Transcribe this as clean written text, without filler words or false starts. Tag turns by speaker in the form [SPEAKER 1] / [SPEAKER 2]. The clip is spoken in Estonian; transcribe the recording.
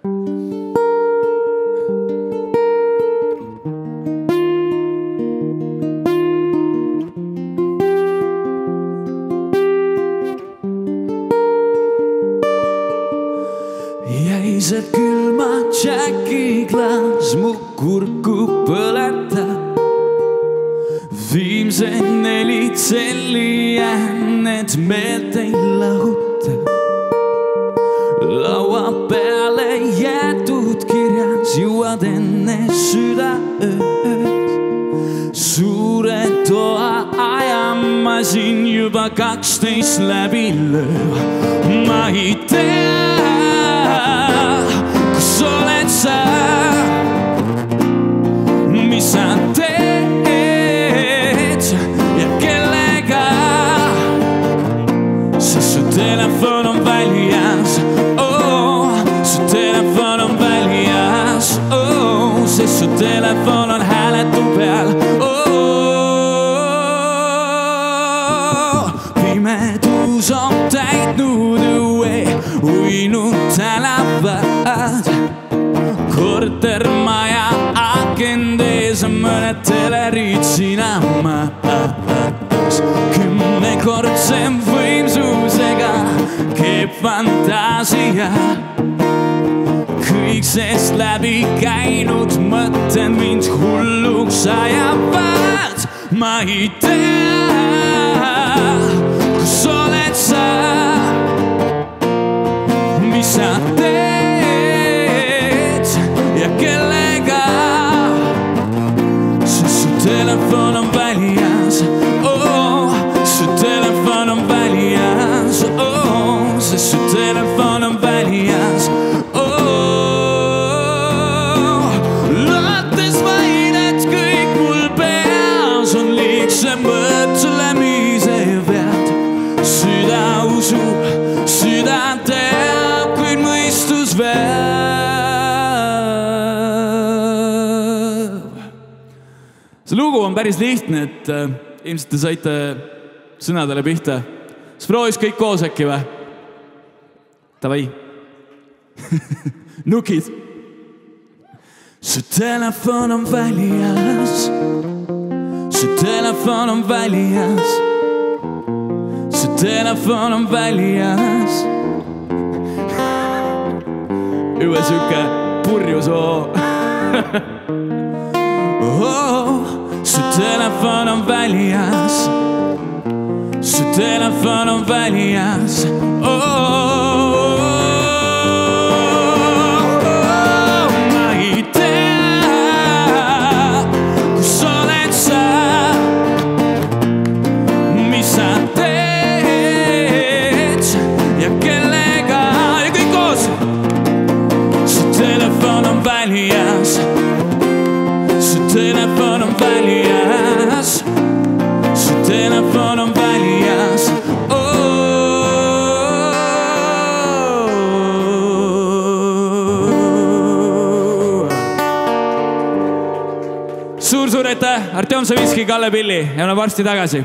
[SPEAKER 1] Jäised külma Jacki klaas mu kurku põletab. Viimsed 4 tselli jään, need meelt ei lahuta. Laua peale jäetud kirjas jõuad enne südaööd. Suure toa ajamasin juba 12 läbi lööb. Ma ei tea, kus oled sa, mis sa teed ja kellega, sest su telefon on väljas. Su telefon on väljas, sest su telefon on hääletu peal. Pimedus on täitnud õue, uinud tänavad. Kortermaja akende ees on mõned telerid sina maas. 10-kordse võimsusega keeb fantaasia. Kõik seest läbi käinud mõtted mind hulluks ajavad. Ma ei tea, kus oled sa, mis sa teed ja kellega, sest su telefon on väljas. Su telefon on väljas, sest su telefon on väljas. Lootes vaid, et kõik mul peas on liigse mõtlemise pealt. Süda usub, süda teab, kuid mõistus väeb. See lugu on päris lihtne, et ilmselt te saite sõnadele pihta. Siis proovis kõik koos äkki või? Tavai. Nukid. Su telefon on väljas. Su telefon on väljas. Su telefon on väljas. Juba siuke purjus Su telefon on väljas. Su telefon on väljas. Ma ei tea, kus oled sa, mis sa teed ja kellega. Ja kõik koos. Su telefon on väljas. Su telefon on väljas. Su telefon on väljas. Suur aitäh, Artjom Savitski, Kalle Pilli ja oleme varsti tagasi.